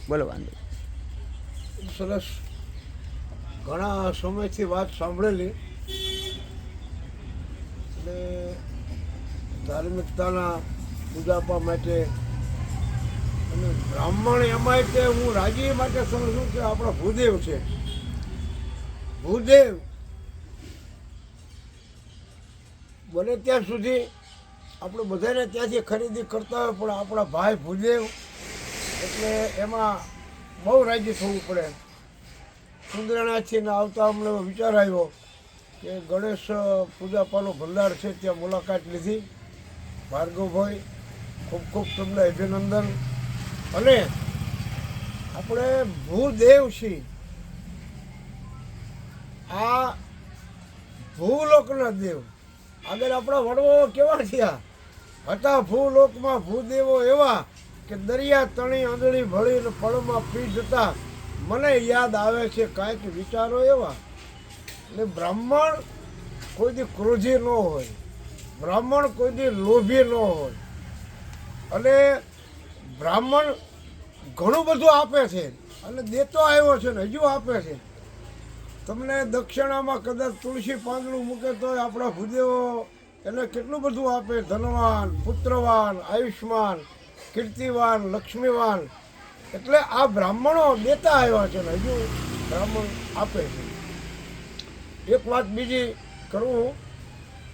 બોલો વાંધો. સરસ. ઘણા સમયથી વાત સાંભળેલી એટલે ધાર્મિકતાના પૂજાપા માટે અને બ્રાહ્મણ એમાંય તે હું રાજી માટે સમજું કે આપણા ભૂદેવ છે. ભૂદેવ બને ત્યાં સુધી આપણે બધાને ત્યાંથી ખરીદી કરતા હોય, પણ આપણા ભાઈ ભૂદેવ એટલે એમાં બહુ રાજી થવું પડે. સુંદરનાથથી આવતા અમને વિચાર આવ્યો કે ગણેશ પૂજાપાનો ભંડાર છે ત્યાં મુલાકાત લીધી. ભાર્ગવભાઈ, ખૂબ ખૂબ તમને અભિનંદન. અને આપણે ભૂદેવ છીએ, આ ભૂલોકના દેવ. આગળ આપણા વડવાઓ કેવા થયા હતા, ભૂલોકમાં ભૂદેવો એવા કે દરિયા તણી આંધળી ભળીને પળમાં પી જતા મને યાદ આવે છે કાંઈક વિચારો એવા. એટલે બ્રાહ્મણ કોઈ દી ક્રોધી ન હોય, બ્રાહ્મણ કોઈ દી લોભી ન હોય, અને બ્રાહ્મણ ઘણું બધું આપે છે અને દેતો આવ્યો છે ને હજુ આપે છે. તમને દક્ષિણામાં કદાચ તુલસી પાંદડું મૂકે તો આપણા ભૂદેવો એને કેટલું બધું આપે, ધનવાન, પુત્રવાન, આયુષ્માન, કીર્તિવાન, લક્ષ્મીવાન. એટલે આ બ્રાહ્મણો દેતા આવ્યા છે ને હજુ બ્રાહ્મણ આપે છે. એક વાત બીજી કરું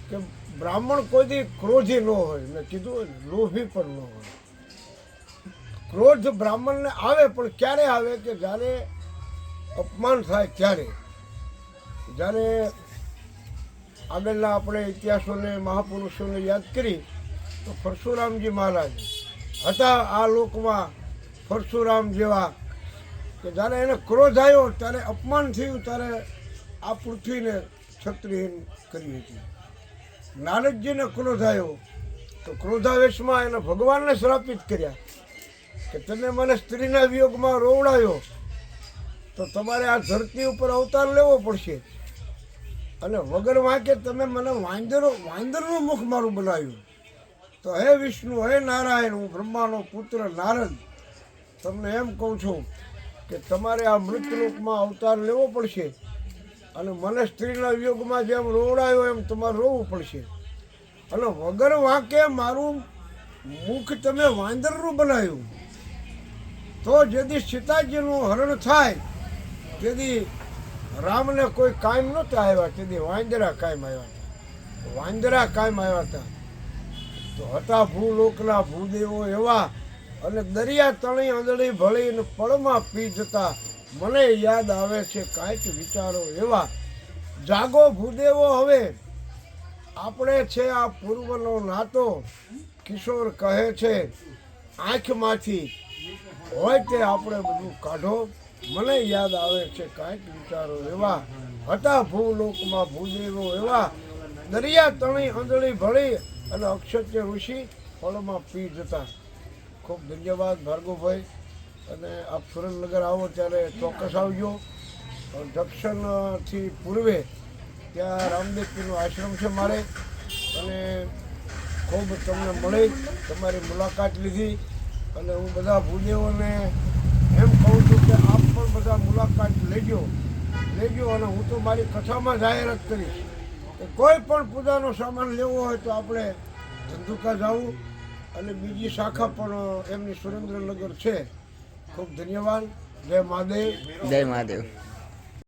કે બ્રાહ્મણ કોઈ દી ક્રોધી ન હોય, મેં કીધું લોભી પણ ન હોય. ક્રોધ બ્રાહ્મણને આવે પણ ક્યારે આવે કે જ્યારે અપમાન થાય ત્યારે. જ્યારે આગળના આપણે ઇતિહાસોને મહાપુરુષોને યાદ કરી તો પરશુરામજી મહારાજ હતા આ લોકમાં. પરશુરામ જેવા કે જ્યારે એને ક્રોધ આવ્યો ત્યારે અપમાન થયું, ત્યારે આ પૃથ્વીને ક્ષત્રિયહીન કરી હતી. નારદજીને ક્રોધ આવ્યો તો ક્રોધાવેશમાં એને ભગવાનને શ્રાપિત કર્યા કે તમે મને સ્ત્રીના વિયોગમાં રોવડાવ્યો તો તમારે આ ધરતી ઉપર અવતાર લેવો પડશે. અને વગર વાંકે તમે મને વાંદરનું મુખ મારું બનાવ્યું. તો હે વિષ્ણુ, હે નારાયણ, હું બ્રહ્માનો પુત્ર નારદ તમને એમ કહું છું કે તમારે આ મૃતલોકમાં અવતાર લેવો પડશે અને મને સ્ત્રીના વિયોગમાં જેમ રોવડાયો એમ તમારે રોવું પડશે. અને વગર વાંકે મારું મુખ તમે વાંદરનું બનાવ્યું. તો જેથી સીતાજીનું હરણ થાય તેથી રામને કોઈ કાયમ નહોતા આવ્યા, તેથી વાંદરા કાયમ આવ્યા હતા. વાંદરા કાયમ આવ્યા હતા. તો હતા ભૂલોકના ભૂદેવો એવા અને દરિયા તણી આંધળી ભળીને પળમાં પી જતા મને યાદ આવે છે કાંઈક વિચારો એવા. જાગો ભૂદેવો હવે, આપણે છે આ પૂર્વનો નાતો. કિશોર કહે છે આંખમાંથી હોય તે આપણે બધું કાઢો. મને યાદ આવે છે કાંઈક વિચારો એવા. હતા ભૂલોકમાં ભૂદેવો એવા દરિયા તણી આંધળી ભળી અને અક્ષત્ય ઋષિ ફળમાં પી જતા. ખૂબ ધન્યવાદ ભાર્ગવભાઈ. અને આપ સુરેન્દ્રનગર આવો ત્યારે ચોક્કસ આવજો. જંક્શનથી પૂર્વે ત્યાં રામદેવપીરનો આશ્રમ છે મારે, અને ખૂબ તમને મળી, તમારી મુલાકાત લીધી. અને હું બધા ભૂદેવોને એમ કહું છું કે આપ પણ બધા મુલાકાત લેજો. અને હું તો મારી કથામાં જાહેરાત કરીશ કે કોઈ પણ પૂજાનો સામાન લેવો હોય તો આપણે ધંધુકા જવું. અને બીજી શાખા પણ એમની સુરેન્દ્રનગર છે. ખૂબ ધન્યવાદ. જય મહાદેવ. જય મહાદેવ.